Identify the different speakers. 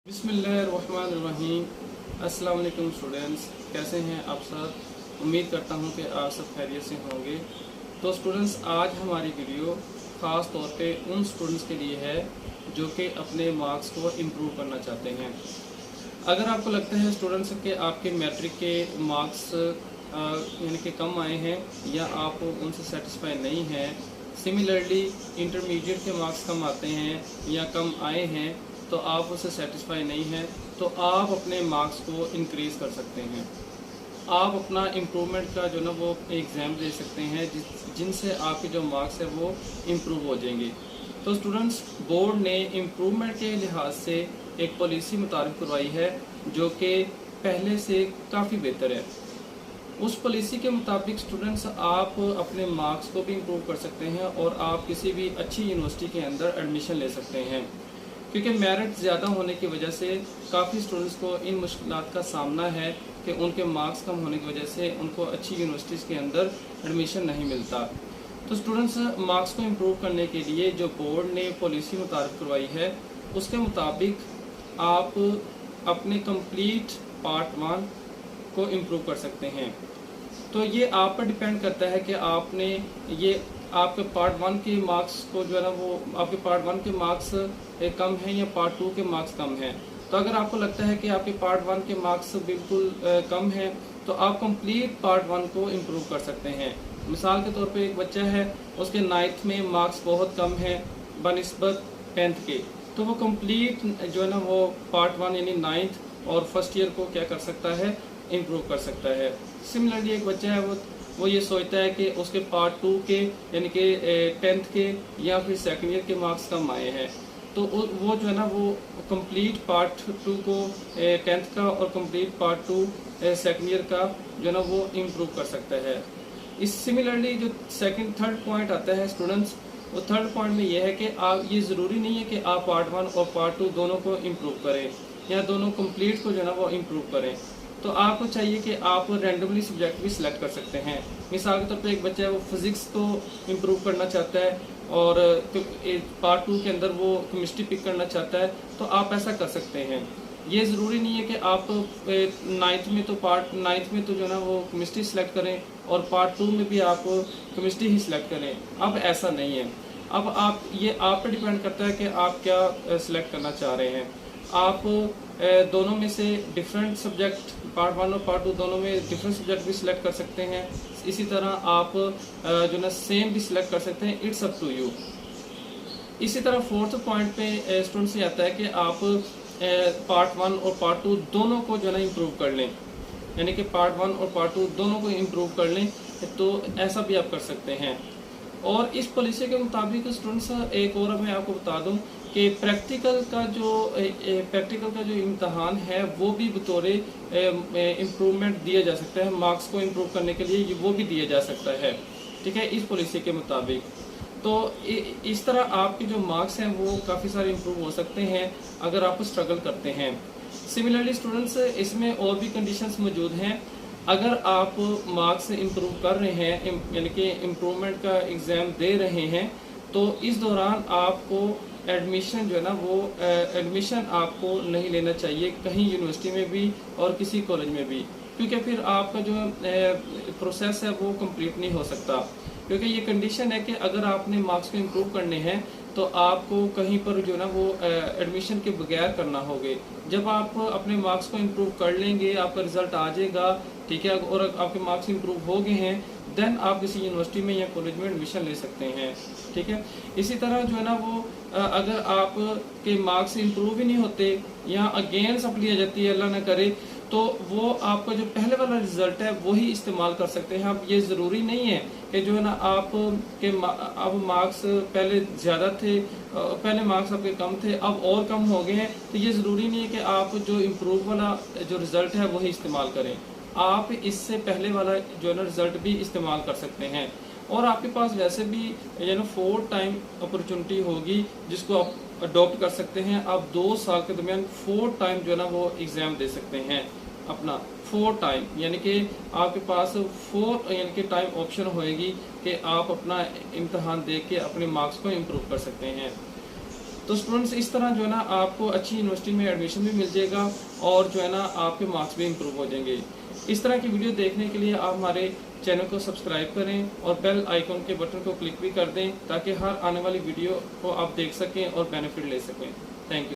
Speaker 1: बिस्मिल्लाहिर्रहमानिर्रहीम। अस्सलाम वालेकुम स्टूडेंट्स, कैसे हैं आप सब। उम्मीद करता हूं कि आप सब खैरियत से होंगे। तो स्टूडेंट्स, आज हमारी वीडियो ख़ास तौर पे उन स्टूडेंट्स के लिए है जो कि अपने मार्क्स को इम्प्रूव करना चाहते हैं। अगर आपको लगता है स्टूडेंट्स कि आपके मैट्रिक के मार्क्स यानी कि कम आए हैं या आप उनसे सेटिस्फाई नहीं हैं, सिमिलरली इंटरमीडिएट के मार्क्स कम आते हैं या कम आए हैं तो आप उससे सेटिस्फाई नहीं हैं, तो आप अपने मार्क्स को इंक्रीज़ कर सकते हैं। आप अपना इम्प्रूवमेंट का जो ना वो एग्ज़ाम दे सकते हैं जिनसे आपके जो मार्क्स है वो इम्प्रूव हो जाएंगे। तो स्टूडेंट्स, बोर्ड ने इम्प्रूवमेंट के लिहाज से एक पॉलिसी मुतारिफ करवाई है जो कि पहले से काफ़ी बेहतर है। उस पॉलिसी के मुताबिक स्टूडेंट्स आप अपने मार्क्स को भी इम्प्रूव कर सकते हैं और आप किसी भी अच्छी यूनिवर्सिटी के अंदर एडमिशन ले सकते हैं, क्योंकि मेरिट ज़्यादा होने की वजह से काफ़ी स्टूडेंट्स को इन मुश्किलात का सामना है कि उनके मार्क्स कम होने की वजह से उनको अच्छी यूनिवर्सिटीज़ के अंदर एडमिशन नहीं मिलता। तो स्टूडेंट्स, मार्क्स को इम्प्रूव करने के लिए जो बोर्ड ने पॉलिसी मुतारिफ करवाई है उसके मुताबिक आप अपने कंप्लीट पार्ट 1 को इम्प्रूव कर सकते हैं। तो ये आप पर डिपेंड करता है कि आपने ये आपके पार्ट 1 के मार्क्स को जो है ना वो आपके पार्ट 1 के मार्क्स कम हैं या पार्ट 2 के मार्क्स कम हैं। तो अगर आपको लगता है कि आपके पार्ट 1 के मार्क्स बिल्कुल कम हैं तो आप कंप्लीट पार्ट 1 को इम्प्रूव कर सकते हैं। मिसाल के तौर पे एक बच्चा है, उसके 9th में मार्क्स बहुत कम हैं बनिस्बत 10th के, तो वो कंप्लीट जो है ना वो पार्ट 1 यानी 9th और फर्स्ट ईयर को क्या कर सकता है, इम्प्रूव कर सकता है। सिमिलरली एक बच्चा है वो ये सोचता है कि उसके पार्ट 2 के यानी कि 10th के या फिर सेकंड ईयर के मार्क्स कम आए हैं, तो वो जो है ना वो कंप्लीट पार्ट 2 को 10th का और कंप्लीट पार्ट 2 सेकंड ईयर का जो है ना वो इम्प्रूव कर सकता है। इस सिमिलरली जो थर्ड पॉइंट आता है स्टूडेंट्स, वो थर्ड पॉइंट में ये है कि आप ये ज़रूरी नहीं है कि आप पार्ट 1 और पार्ट 2 दोनों को इम्प्रूव करें या दोनों कंप्लीट को जो है ना वो इम्प्रूव करें। तो आपको चाहिए कि आप रैंडमली सब्जेक्ट भी सिलेक्ट कर सकते हैं। मिसाल के तौर पे एक बच्चा है वो फिज़िक्स को इम्प्रूव करना चाहता है और पार्ट 2 के अंदर वो केमिस्ट्री पिक करना चाहता है, तो आप ऐसा कर सकते हैं। ये ज़रूरी नहीं है कि आप 9th में तो जो है ना वो केमिस्ट्री सिलेक्ट करें और पार्ट 2 में भी आप केमिस्ट्री ही सिलेक्ट करें। अब ऐसा नहीं है। अब ये आप पर डिपेंड करता है कि आप क्या सिलेक्ट करना चाह रहे हैं। आप दोनों में से डिफरेंट सब्जेक्ट पार्ट 1 और पार्ट 2 दोनों में डिफरेंट सब्जेक्ट भी सिलेक्ट कर सकते हैं। इसी तरह आप जो ना सेम भी सिलेक्ट कर सकते हैं। It's up to you. इसी तरह फोर्थ पॉइंट पे स्टूडेंट से आता है कि आप पार्ट 1 और पार्ट 2 दोनों को जो ना इम्प्रूव कर लें, यानी कि पार्ट 1 और पार्ट 2 दोनों को इम्प्रूव कर लें, तो ऐसा भी आप कर सकते हैं। और इस पॉलिसी के मुताबिक स्टूडेंट्स एक और मैं आपको बता दूं कि प्रैक्टिकल का जो इम्तहान है वो भी बतौर इम्प्रूवमेंट दिया जा सकता है। मार्क्स को इम्प्रूव करने के लिए वो भी दिया जा सकता है, ठीक है, इस पॉलिसी के मुताबिक। तो इस तरह आपके जो मार्क्स हैं वो काफ़ी सारे इम्प्रूव हो सकते हैं अगर आप स्ट्रगल करते हैं। सिमिलरली स्टूडेंट्स, इसमें और भी कंडीशंस मौजूद हैं। अगर आप मार्क्स इम्प्रूव कर रहे हैं यानी कि इम्प्रूवमेंट का एग्ज़ाम दे रहे हैं, तो इस दौरान आपको एडमिशन जो है ना वो एडमिशन आपको नहीं लेना चाहिए कहीं यूनिवर्सिटी में भी और किसी कॉलेज में भी, क्योंकि फिर आपका जो प्रोसेस है वो कंप्लीट नहीं हो सकता। क्योंकि ये कंडीशन है कि अगर आपने मार्क्स को इम्प्रूव करने हैं तो आपको कहीं पर जो ना वो एडमिशन के बगैर करना होगा। जब आप अपने मार्क्स को इम्प्रूव कर लेंगे, आपका रिजल्ट आ जाएगा, ठीक है, और आपके मार्क्स इम्प्रूव हो गए हैं, देन आप किसी यूनिवर्सिटी में या कॉलेज में एडमिशन ले सकते हैं, ठीक है। इसी तरह जो है ना वो अगर आप के मार्क्स इम्प्रूव ही नहीं होते या अगेन सप्ली आ जाती है, अल्लाह ना करे, तो वो आपका जो पहले वाला रिजल्ट है वही इस्तेमाल कर सकते हैं। अब ये ज़रूरी नहीं है कि जो है ना आप मार्क्स पहले ज़्यादा थे, पहले मार्क्स आपके कम थे, अब और कम हो गए हैं, तो ये ज़रूरी नहीं है कि आप जो इम्प्रूव वाला जो रिज़ल्ट है वही इस्तेमाल करें। आप इससे पहले वाला जो है ना रिज़ल्ट भी इस्तेमाल कर सकते हैं। और आपके पास वैसे भी यू नो 4 टाइम अपॉर्चुनिटी होगी जिसको आप अडॉप्ट कर सकते हैं। आप 2 साल के दरमियान 4 टाइम जो है ना वो एग्ज़ाम दे सकते हैं अपना 4 टाइम, यानी कि आपके पास 4 यानी कि टाइम ऑप्शन होएगी कि आप अपना इम्तहान दे के अपने मार्क्स को इम्प्रूव कर सकते हैं। تو اسٹوڈنٹس اس طرح جو ہے نا آپ کو اچھی یونیورسٹی میں ایڈمیشن بھی مل جائے گا اور جو ہے نا آپ کے مارکس بھی امپروو ہو جائیں گے۔ اس طرح کی ویڈیو دیکھنے کے لیے آپ ہمارے چینل کو سبسکرائب کریں اور بیل آئیکن کے بٹن کو کلک بھی کر دیں تاکہ ہر آنے والی ویڈیو کو آپ دیکھ سکیں اور بینیفٹ لے سکیں۔